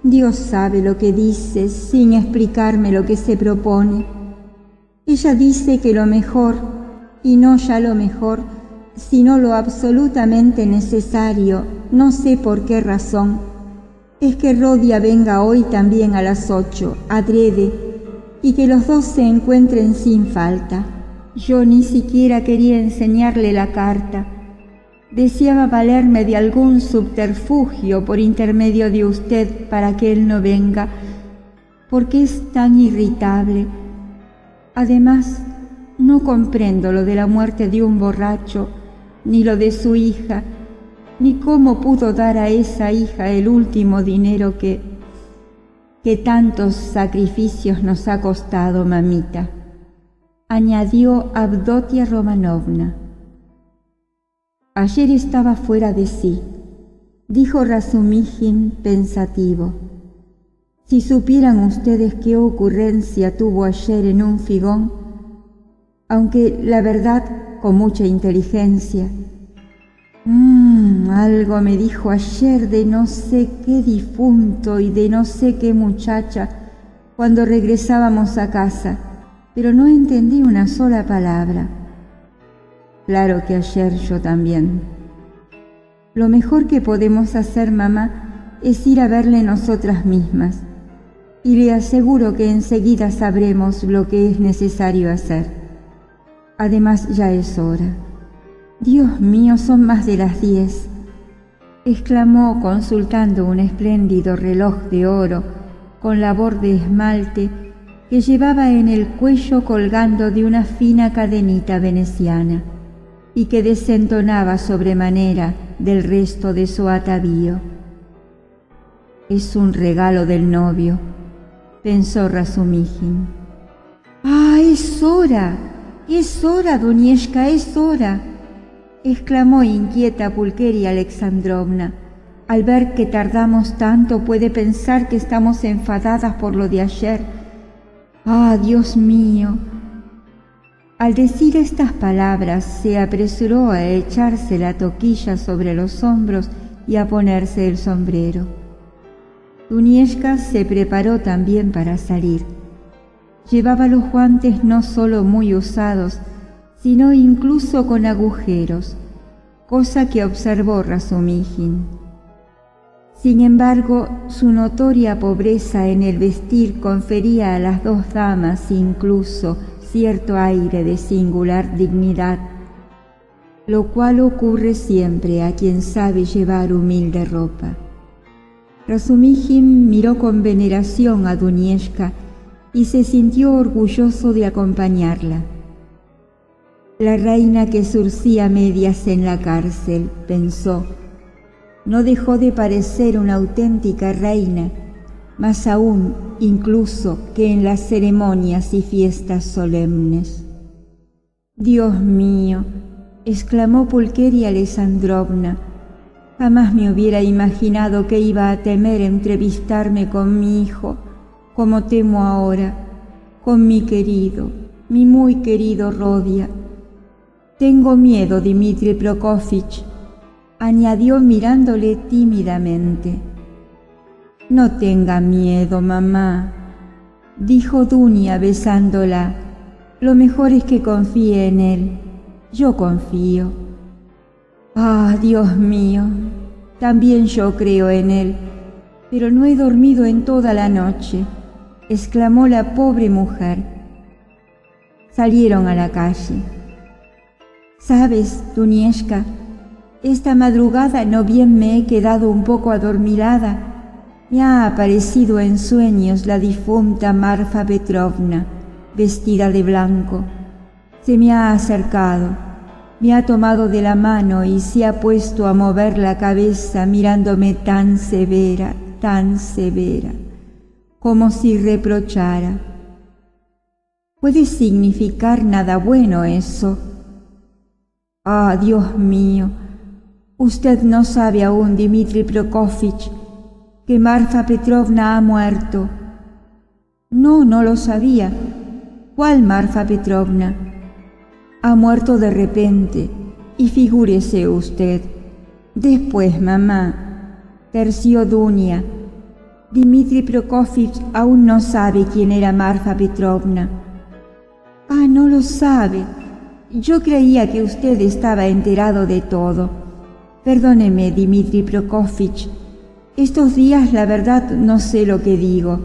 Dios sabe lo que dice sin explicarme lo que se propone. Ella dice que lo mejor, y no ya lo mejor, sino lo absolutamente necesario, no sé por qué razón, es que Rodia venga hoy también a las 8, adrede, y que los dos se encuentren sin falta. Yo ni siquiera quería enseñarle la carta. Deseaba valerme de algún subterfugio por intermedio de usted para que él no venga, porque es tan irritable. Además, no comprendo lo de la muerte de un borracho, ni lo de su hija, ni cómo pudo dar a esa hija el último dinero que tantos sacrificios nos ha costado, mamita, añadió Avdotia Romanovna. Ayer estaba fuera de sí, dijo Razumijin pensativo. Si supieran ustedes qué ocurrencia tuvo ayer en un figón, aunque la verdad con mucha inteligencia. Algo me dijo ayer de no sé qué difunto y de no sé qué muchacha cuando regresábamos a casa, pero no entendí una sola palabra. Claro que ayer yo también. Lo mejor que podemos hacer, mamá, es ir a verle nosotras mismas, y le aseguro que enseguida sabremos lo que es necesario hacer. Además, ya es hora. Dios mío, son más de las 10, exclamó consultando un espléndido reloj de oro con labor de esmalte que llevaba en el cuello colgando de una fina cadenita veneciana y que desentonaba sobremanera del resto de su atavío. Es un regalo del novio, pensó Razumijin. ¡Ah, es hora! ¡Es hora, Dunieshka, es hora!, exclamó inquieta Pulqueria Alexandrovna. Al ver que tardamos tanto, puede pensar que estamos enfadadas por lo de ayer. ¡Ah, Dios mío! Al decir estas palabras, se apresuró a echarse la toquilla sobre los hombros y a ponerse el sombrero. Dunieshka se preparó también para salir. Llevaba los guantes no solo muy usados, sino incluso con agujeros, cosa que observó Razumijin. Sin embargo, su notoria pobreza en el vestir confería a las dos damas incluso cierto aire de singular dignidad, lo cual ocurre siempre a quien sabe llevar humilde ropa. Razumijin miró con veneración a Dunieshka y se sintió orgulloso de acompañarla. La reina que surcía medias en la cárcel, pensó, no dejó de parecer una auténtica reina, más aún incluso que en las ceremonias y fiestas solemnes. Dios mío, exclamó Pulqueria Alexandrovna, jamás me hubiera imaginado que iba a temer entrevistarme con mi hijo, como temo ahora, con mi querido, mi muy querido Rodia. Tengo miedo, Dmitri Prokofich, añadió mirándole tímidamente. No tenga miedo, mamá, dijo Dunia besándola. Lo mejor es que confíe en él. Yo confío. Ah, Dios mío, también yo creo en él, pero no he dormido en toda la noche, exclamó la pobre mujer. Salieron a la calle. ¿Sabes, Dunieshka? esta madrugada no bien me he quedado un poco adormilada. Me ha aparecido en sueños la difunta Marfa Petrovna, vestida de blanco. Se me ha acercado, me ha tomado de la mano y se ha puesto a mover la cabeza mirándome tan severa, como si reprochara. ¿Puede significar nada bueno eso? Ah, Dios mío, usted no sabe aún, Dmitri Prokofich, que Marfa Petrovna ha muerto. No, no lo sabía. ¿Cuál Marfa Petrovna? Ha muerto de repente, y figúrese usted. Después, mamá, terció Dunia. Dmitri Prokofich aún no sabe quién era Marfa Petrovna. Ah, no lo sabe. Yo creía que usted estaba enterado de todo. Perdóneme, Dmitri Prokofich. Estos días, la verdad, no sé lo que digo.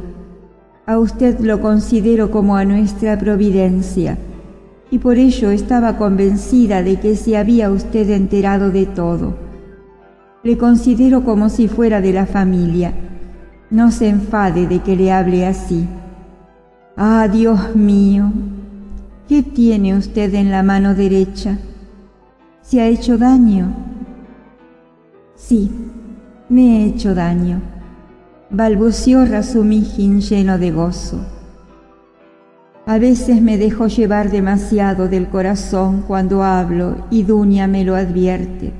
A usted lo considero como a nuestra providencia, y por ello estaba convencida de que se había usted enterado de todo. Le considero como si fuera de la familia. No se enfade de que le hable así. Ah, Dios mío, ¿qué tiene usted en la mano derecha? ¿Se ha hecho daño? Sí, me he hecho daño, balbuceó Razumijin lleno de gozo. A veces me dejo llevar demasiado del corazón cuando hablo y Dunia me lo advierte.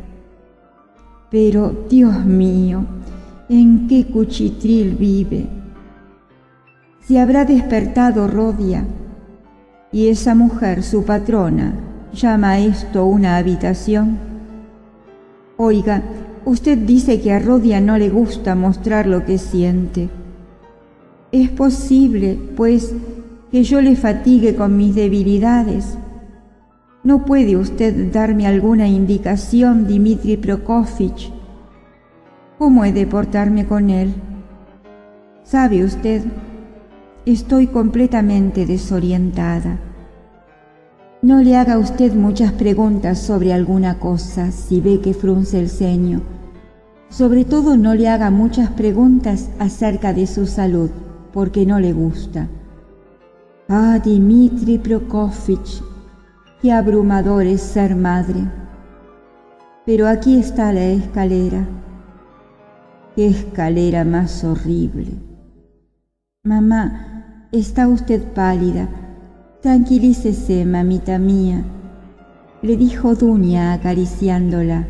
Pero, Dios mío, ¿en qué cuchitril vive? Se habrá despertado Rodia, y esa mujer, su patrona, llama a esto una habitación. Oiga, usted dice que a Rodia no le gusta mostrar lo que siente. Es posible, pues, que yo le fatigue con mis debilidades. ¿No puede usted darme alguna indicación, Dmitri Prokofich? ¿Cómo he de portarme con él? ¿Sabe usted? Estoy completamente desorientada. No le haga usted muchas preguntas sobre alguna cosa si ve que frunce el ceño. Sobre todo no le haga muchas preguntas acerca de su salud, porque no le gusta. Ah, Dmitri Prokofich, qué abrumador es ser madre. Pero aquí está la escalera. ¡Qué escalera más horrible! Mamá, está usted pálida. Tranquilícese, mamita mía, le dijo Dunia acariciándola.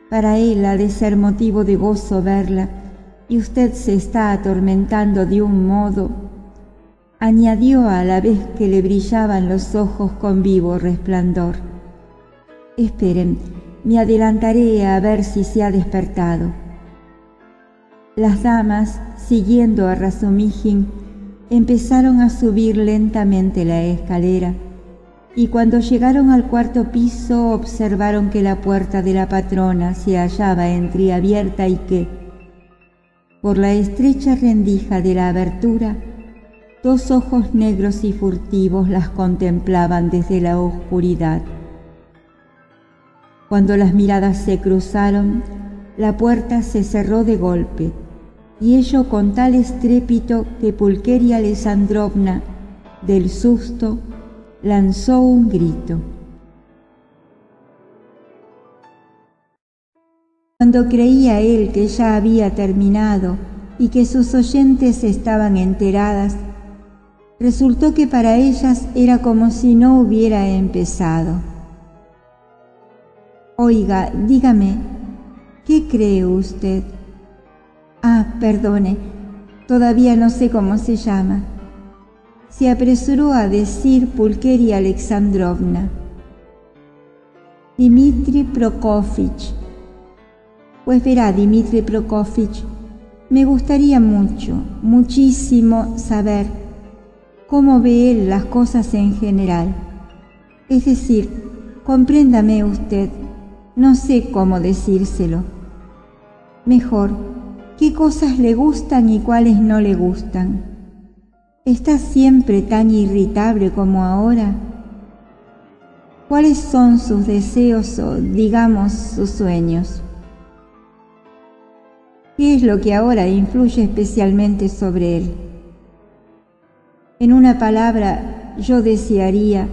Para él ha de ser motivo de gozo verla, y usted se está atormentando de un modo, añadió a la vez que le brillaban los ojos con vivo resplandor. Esperen, me adelantaré a ver si se ha despertado. Las damas, siguiendo a Razumijin, empezaron a subir lentamente la escalera, y cuando llegaron al cuarto piso observaron que la puerta de la patrona se hallaba entreabierta y que, por la estrecha rendija de la abertura, dos ojos negros y furtivos las contemplaban desde la oscuridad. Cuando las miradas se cruzaron, la puerta se cerró de golpe, y ello con tal estrépito que Pulqueria Alexandrovna, del susto, lanzó un grito. Cuando creía él que ya había terminado y que sus oyentes estaban enteradas, resultó que para ellas era como si no hubiera empezado. Oiga, dígame, ¿qué cree usted? Ah, perdone, todavía no sé cómo se llama. Se apresuró a decir Pulqueria Alexandrovna. Dmitri Prokofich. Pues verá, Dmitri Prokofich, me gustaría muchísimo saber cómo ve él las cosas en general. Es decir, compréndame usted, no sé cómo decírselo. Mejor, ¿qué cosas le gustan y cuáles no le gustan? ¿Está siempre tan irritable como ahora? ¿Cuáles son sus deseos o, digamos, sus sueños? ¿Qué es lo que ahora influye especialmente sobre él? En una palabra, yo desearía: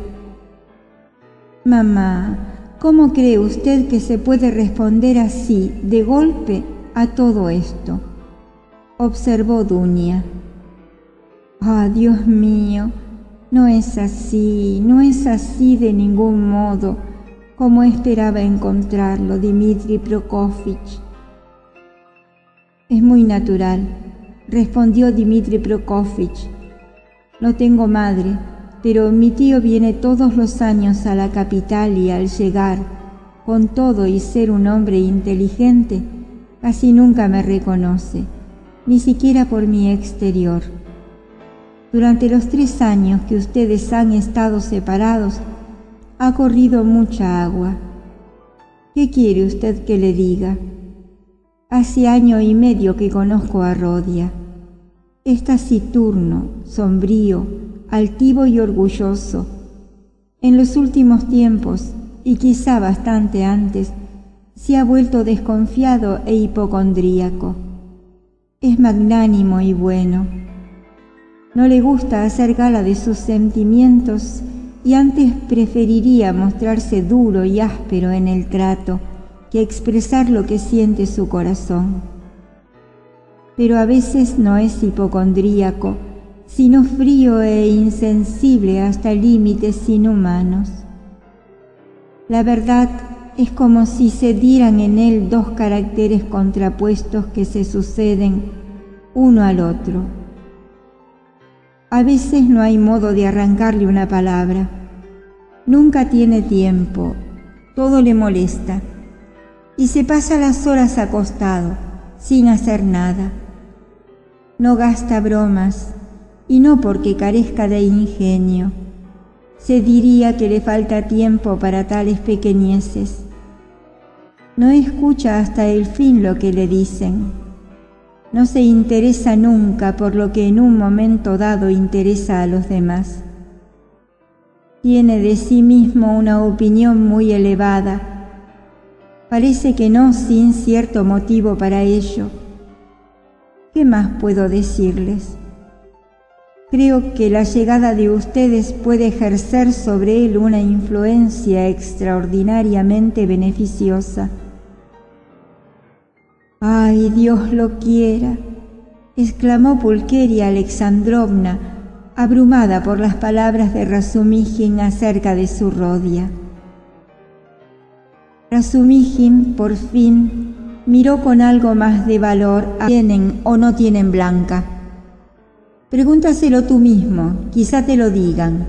mamá, ¿cómo cree usted que se puede responder así, de golpe, a todo esto?, observó Dunia. Ah, Dios mío, no es así de ningún modo, como esperaba encontrarlo, Dmitri Prokofich. Es muy natural, respondió Dmitri Prokofich. No tengo madre, pero mi tío viene todos los años a la capital y al llegar, con todo y ser un hombre inteligente, casi nunca me reconoce, ni siquiera por mi exterior. Durante los 3 años que ustedes han estado separados, ha corrido mucha agua. ¿Qué quiere usted que le diga? Hace 1 año y medio que conozco a Rodia. Es taciturno, sombrío, altivo y orgulloso. En los últimos tiempos, y quizá bastante antes, se ha vuelto desconfiado e hipocondríaco. Es magnánimo y bueno. No le gusta hacer gala de sus sentimientos y antes preferiría mostrarse duro y áspero en el trato que expresar lo que siente su corazón. Pero a veces no es hipocondríaco, sino frío e insensible hasta límites inhumanos. La verdad es como si se dieran en él 2 caracteres contrapuestos que se suceden uno al otro. A veces no hay modo de arrancarle una palabra. Nunca tiene tiempo, todo le molesta, y se pasa las horas acostado, sin hacer nada. No gasta bromas, y no porque carezca de ingenio. Se diría que le falta tiempo para tales pequeñeces. No escucha hasta el fin lo que le dicen. No se interesa nunca por lo que en un momento dado interesa a los demás. Tiene de sí mismo una opinión muy elevada. Parece que no sin cierto motivo para ello. ¿Qué más puedo decirles? Creo que la llegada de ustedes puede ejercer sobre él una influencia extraordinariamente beneficiosa. ¡Ay, Dios lo quiera!, exclamó Pulqueria Alexandrovna, abrumada por las palabras de Razumijin acerca de su Rodia. Razumijin, por fin, miró con algo más de valor a ¿tienen o no tienen Blanca? Pregúntaselo tú mismo, quizá te lo digan.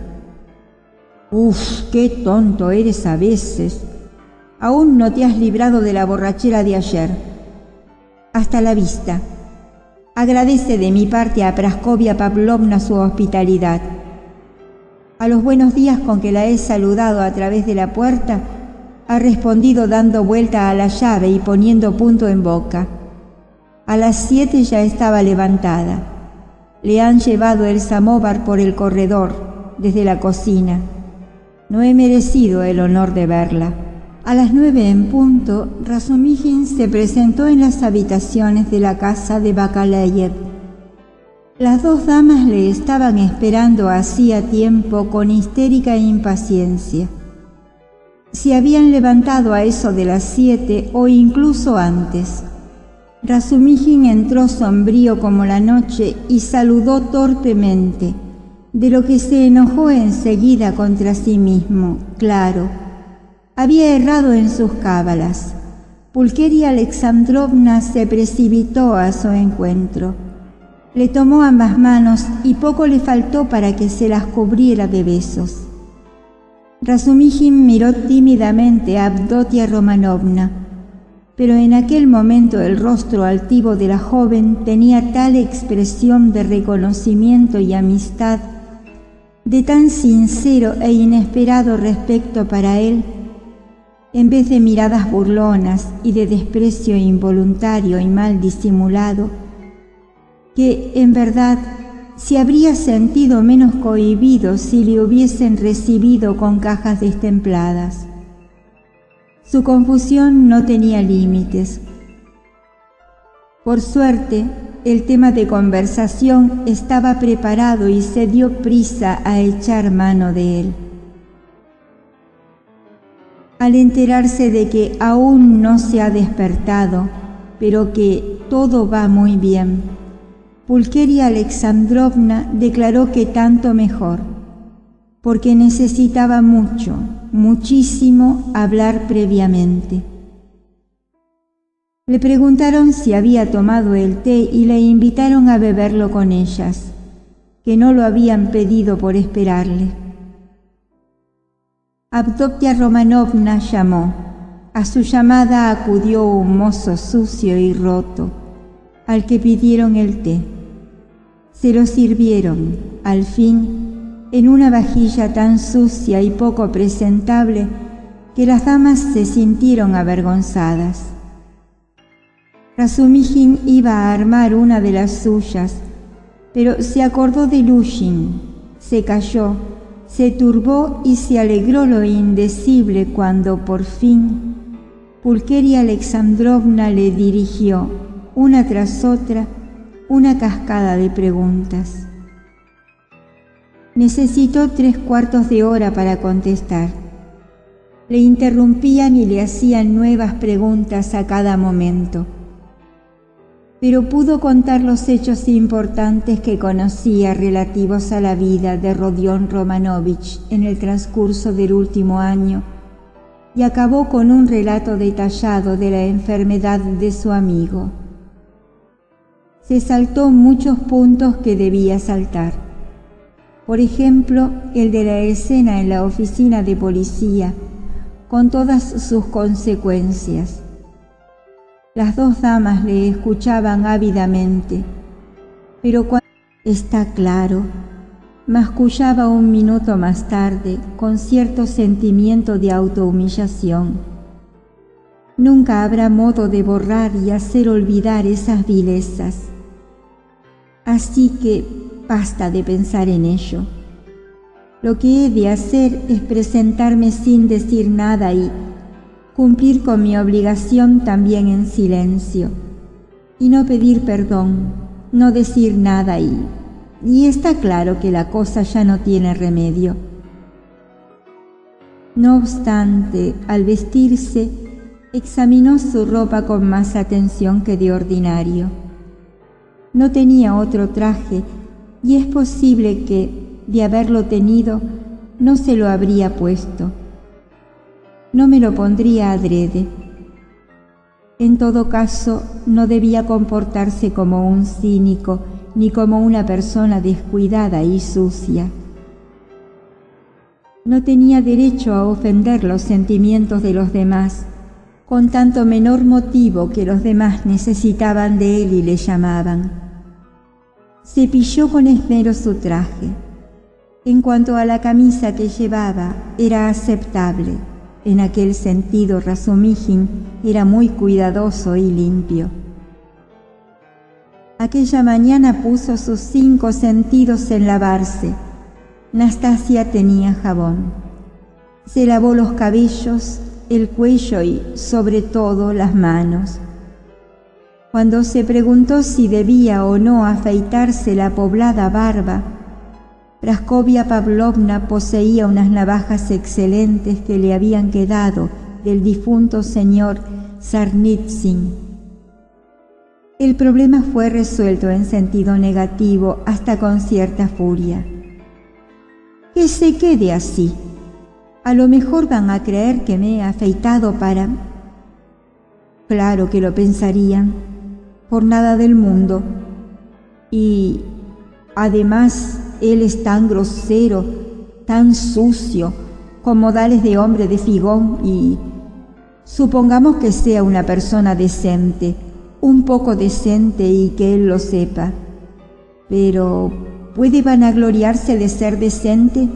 Qué tonto eres a veces. Aún no te has librado de la borrachera de ayer. Hasta la vista. Agradece de mi parte a Praskovia Pavlovna su hospitalidad. A los buenos días con que la he saludado a través de la puerta, ha respondido dando vuelta a la llave y poniendo punto en boca. A las 7 ya estaba levantada. Le han llevado el samóvar por el corredor, desde la cocina. No he merecido el honor de verla. A las 9 en punto, Razumijin se presentó en las habitaciones de la casa de Bakaleyev. Las 2 damas le estaban esperando hacía tiempo con histérica impaciencia. Se habían levantado a eso de las 7 o incluso antes. Razumijin entró sombrío como la noche y saludó torpemente, de lo que se enojó enseguida contra sí mismo, claro. Había errado en sus cábalas. Pulqueria Alexandrovna se precipitó a su encuentro. Le tomó ambas manos y poco le faltó para que se las cubriera de besos. Razumijin miró tímidamente a Avdotia Romanovna, pero en aquel momento el rostro altivo de la joven tenía tal expresión de reconocimiento y amistad, de tan sincero e inesperado respeto para él, en vez de miradas burlonas y de desprecio involuntario y mal disimulado, que, en verdad, se habría sentido menos cohibido si le hubiesen recibido con cajas destempladas. Su confusión no tenía límites. Por suerte, el tema de conversación estaba preparado y se dio prisa a echar mano de él. Al enterarse de que aún no se ha despertado, pero que todo va muy bien, Pulqueria Alexandrovna declaró que tanto mejor, porque necesitaba muchísimo hablar previamente. Le preguntaron si había tomado el té y le invitaron a beberlo con ellas, que no lo habían pedido por esperarle. Avdotia Romanovna llamó. A su llamada acudió un mozo sucio y roto, al que pidieron el té. Se lo sirvieron, al fin, en una vajilla tan sucia y poco presentable que las damas se sintieron avergonzadas. Razumijin iba a armar una de las suyas, pero se acordó de Lushin, se calló, se turbó y se alegró lo indecible cuando por fin Pulqueria Alexandrovna le dirigió, una tras otra, una cascada de preguntas. Necesitó 3/4 de hora para contestar. Le interrumpían y le hacían nuevas preguntas a cada momento, pero pudo contar los hechos importantes que conocía relativos a la vida de Rodion Romanovich en el transcurso del último año y acabó con un relato detallado de la enfermedad de su amigo. Se saltó muchos puntos que debía saltar. Por ejemplo, el de la escena en la oficina de policía, con todas sus consecuencias. Las dos damas le escuchaban ávidamente, pero cuando está claro, mascullaba un minuto más tarde con cierto sentimiento de autohumillación. Nunca habrá modo de borrar y hacer olvidar esas vilezas. Así que basta de pensar en ello. Lo que he de hacer es presentarme sin decir nada y cumplir con mi obligación también en silencio, y no pedir perdón, no decir nada y está claro que la cosa ya no tiene remedio. No obstante, al vestirse, examinó su ropa con más atención que de ordinario. No tenía otro traje y es posible que, de haberlo tenido, no se lo habría puesto. No me lo pondría adrede. En todo caso, no debía comportarse como un cínico ni como una persona descuidada y sucia. No tenía derecho a ofender los sentimientos de los demás, con tanto menor motivo que los demás necesitaban de él y le llamaban. Cepilló con esmero su traje. En cuanto a la camisa que llevaba, era aceptable. En aquel sentido, Razumijin era muy cuidadoso y limpio. Aquella mañana puso sus 5 sentidos en lavarse. Nastasia tenía jabón. Se lavó los cabellos, el cuello y, sobre todo, las manos. Cuando se preguntó si debía o no afeitarse la poblada barba, Praskovia Pavlovna poseía unas navajas excelentes que le habían quedado del difunto señor Sarnitsyn. El problema fue resuelto en sentido negativo hasta con cierta furia. Que se quede así. A lo mejor van a creer que me he afeitado para... Claro que lo pensarían, por nada del mundo. Y además él es tan grosero, tan sucio, con modales de hombre de figón y... Supongamos que sea una persona decente, un poco decente y que él lo sepa. Pero, ¿puede vanagloriarse de ser decente?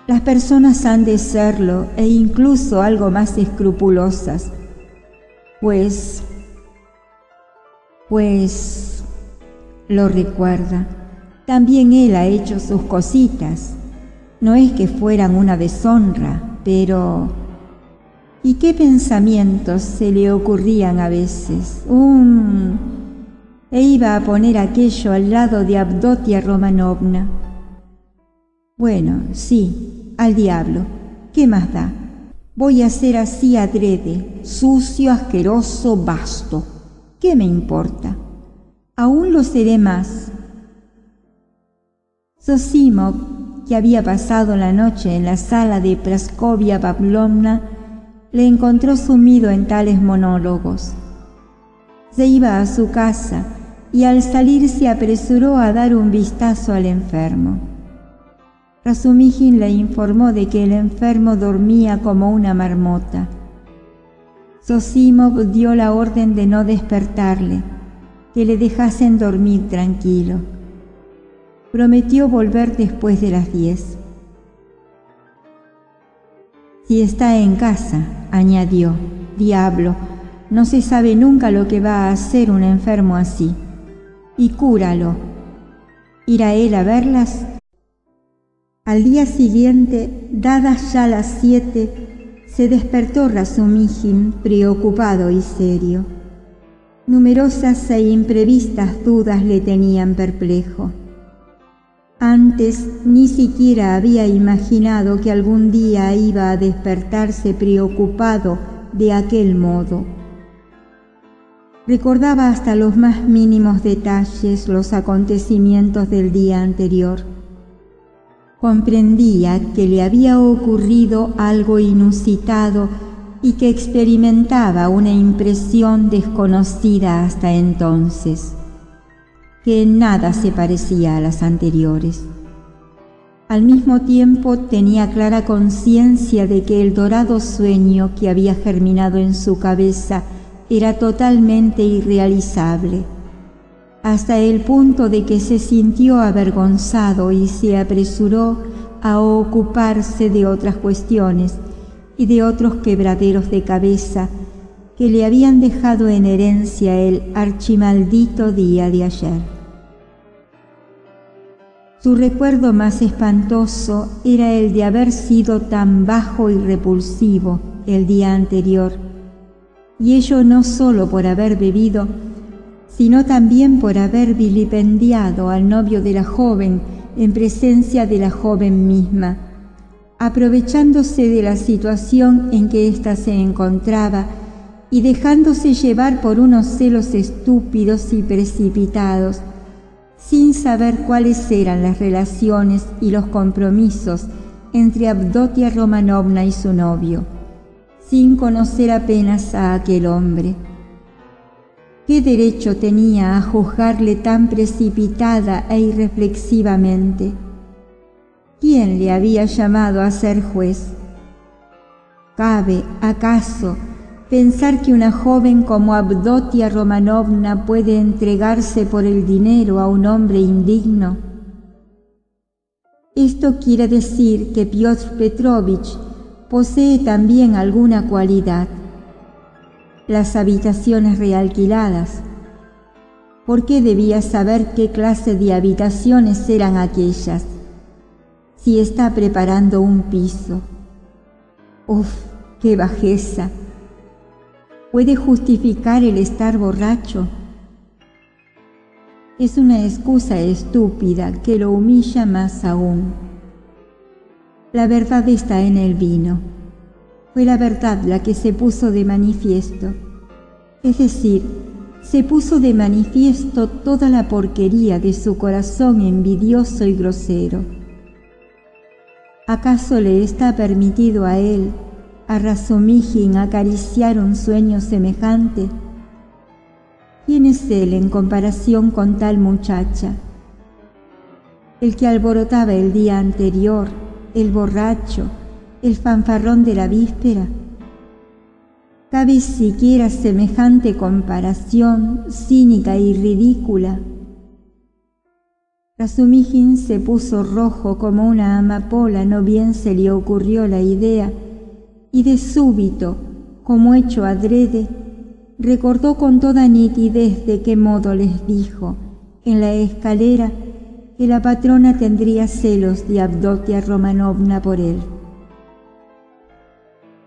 Las personas han de serlo e incluso algo más escrupulosas. Pues, lo recuerda. También él ha hecho sus cositas. No es que fueran una deshonra, pero... ¿Y qué pensamientos se le ocurrían a veces? E iba a poner aquello al lado de Avdotia Romanovna. Bueno, sí, al diablo. ¿Qué más da? Voy a ser así adrede, sucio, asqueroso, vasto. ¿Qué me importa? Aún lo seré más. Zosimov, que había pasado la noche en la sala de Praskovia Pavlovna, le encontró sumido en tales monólogos. Se iba a su casa y al salir se apresuró a dar un vistazo al enfermo. Razumijin le informó de que el enfermo dormía como una marmota. Zosimov dio la orden de no despertarle, que le dejasen dormir tranquilo. Prometió volver después de las 10. Si está en casa, añadió, diablo, no se sabe nunca lo que va a hacer un enfermo así. Y cúralo. ¿Irá él a verlas? Al día siguiente, dadas ya las 7, se despertó Razumijin preocupado y serio. Numerosas e imprevistas dudas le tenían perplejo. Antes ni siquiera había imaginado que algún día iba a despertarse preocupado de aquel modo. Recordaba hasta los más mínimos detalles los acontecimientos del día anterior. Comprendía que le había ocurrido algo inusitado y que experimentaba una impresión desconocida hasta entonces, que en nada se parecía a las anteriores. Al mismo tiempo tenía clara conciencia de que el dorado sueño que había germinado en su cabeza era totalmente irrealizable, hasta el punto de que se sintió avergonzado y se apresuró a ocuparse de otras cuestiones y de otros quebraderos de cabeza que le habían dejado en herencia el archimaldito día de ayer. Su recuerdo más espantoso era el de haber sido tan bajo y repulsivo el día anterior, y ello no solo por haber bebido, sino también por haber vilipendiado al novio de la joven en presencia de la joven misma, aprovechándose de la situación en que ésta se encontraba y dejándose llevar por unos celos estúpidos y precipitados, sin saber cuáles eran las relaciones y los compromisos entre Avdotia Romanovna y su novio, sin conocer apenas a aquel hombre. ¿Qué derecho tenía a juzgarle tan precipitada e irreflexivamente? ¿Quién le había llamado a ser juez? ¿Cabe, acaso, pensar que una joven como Avdotia Romanovna puede entregarse por el dinero a un hombre indigno? Esto quiere decir que Piotr Petrovich posee también alguna cualidad. Las habitaciones realquiladas. ¿Por qué debía saber qué clase de habitaciones eran aquellas? Si está preparando un piso. ¡Uf, qué bajeza! ¿Puede justificar el estar borracho? Es una excusa estúpida que lo humilla más aún. La verdad está en el vino. Fue la verdad la que se puso de manifiesto. Es decir, se puso de manifiesto toda la porquería de su corazón envidioso y grosero. ¿Acaso le está permitido a él, a Razumijin, acariciar un sueño semejante? ¿Quién es él en comparación con tal muchacha? El que alborotaba el día anterior, el borracho, el fanfarrón de la víspera. ¿Cabe siquiera semejante comparación cínica y ridícula? Razumijin se puso rojo como una amapola, no bien se le ocurrió la idea, y de súbito, como hecho adrede, recordó con toda nitidez de qué modo les dijo, en la escalera, que la patrona tendría celos de Avdotia Romanovna por él.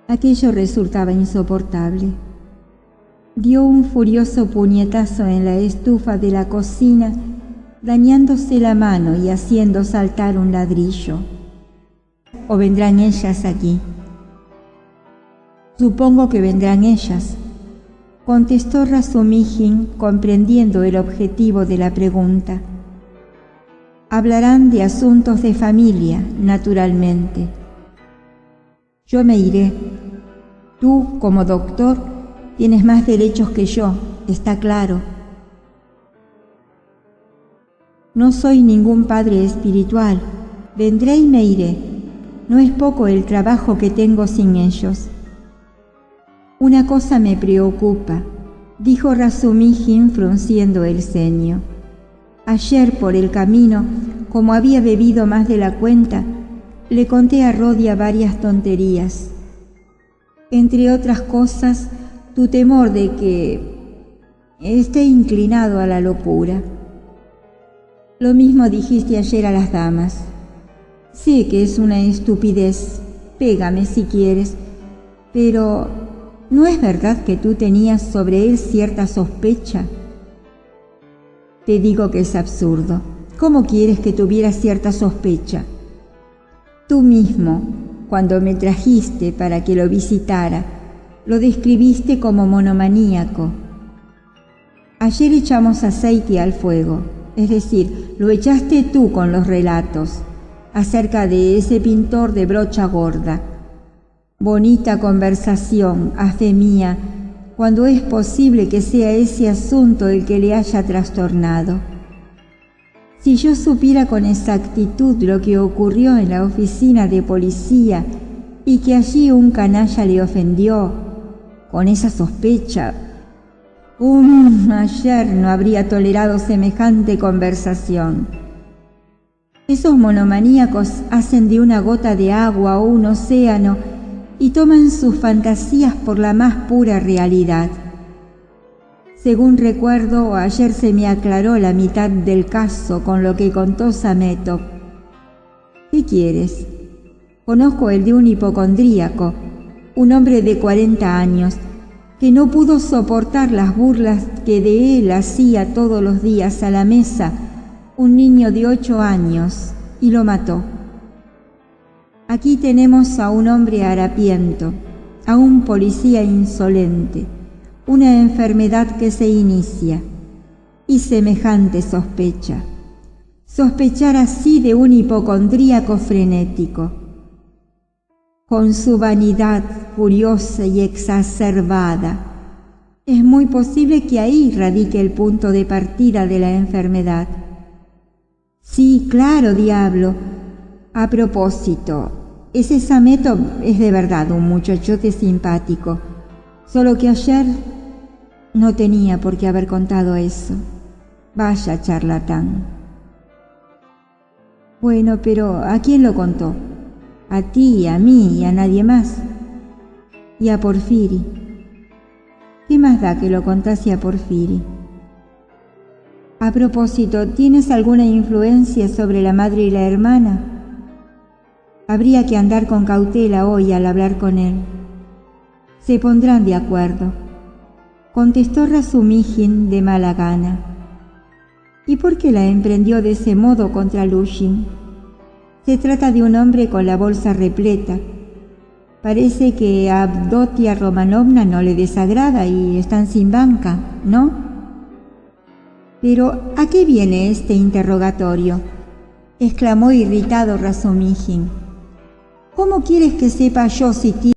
Aquello resultaba insoportable. Dio un furioso puñetazo en la estufa de la cocina, dañándose la mano y haciendo saltar un ladrillo. ¿O vendrán ellas aquí? Supongo que vendrán ellas, contestó Razumихин, comprendiendo el objetivo de la pregunta. Hablarán de asuntos de familia, naturalmente. Yo me iré. Tú, como doctor, tienes más derechos que yo, está claro. No soy ningún padre espiritual. Vendré y me iré. No es poco el trabajo que tengo sin ellos. Una cosa me preocupa, dijo Razumихin frunciendo el ceño. Ayer por el camino, como había bebido más de la cuenta, le conté a Rodia varias tonterías. Entre otras cosas, tu temor de que esté inclinado a la locura. Lo mismo dijiste ayer a las damas. Sé que es una estupidez, pégame si quieres, pero ¿no es verdad que tú tenías sobre él cierta sospecha? Te digo que es absurdo. ¿Cómo quieres que tuviera cierta sospecha? Tú mismo, cuando me trajiste para que lo visitara, lo describiste como monomaníaco. Ayer echamos aceite al fuego, es decir, lo echaste tú con los relatos acerca de ese pintor de brocha gorda. Bonita conversación, a fe mía, cuando es posible que sea ese asunto el que le haya trastornado. Si yo supiera con exactitud lo que ocurrió en la oficina de policía y que allí un canalla le ofendió, con esa sospecha, ayer no habría tolerado semejante conversación. Esos monomaníacos hacen de una gota de agua un océano y toman sus fantasías por la más pura realidad. Según recuerdo, ayer se me aclaró la mitad del caso con lo que contó Zametov. ¿Qué quieres? Conozco el de un hipocondríaco, un hombre de 40 años, que no pudo soportar las burlas que de él hacía todos los días a la mesa un niño de 8 años, y lo mató. Aquí tenemos a un hombre harapiento, a un policía insolente, una enfermedad que se inicia, y semejante sospecha. Sospechar así de un hipocondríaco frenético, con su vanidad furiosa y exacerbada. Es muy posible que ahí radique el punto de partida de la enfermedad. Sí, claro, diablo. A propósito, ese Zametov es de verdad un muchachote simpático, solo que ayer no tenía por qué haber contado eso. Vaya charlatán. Bueno, pero ¿a quién lo contó? A ti, a mí y a nadie más. Y a Porfiri. ¿Qué más da que lo contase a Porfiri? A propósito, ¿tienes alguna influencia sobre la madre y la hermana? Habría que andar con cautela hoy al hablar con él. Se pondrán de acuerdo, contestó Razumихin de mala gana. ¿Y por qué la emprendió de ese modo contra Lushin? Se trata de un hombre con la bolsa repleta. Parece que a Avdotia Romanovna no le desagrada y están sin banca, ¿no? Pero, ¿a qué viene este interrogatorio?, exclamó irritado Razumихin. ¿Cómo quieres que sepa yo si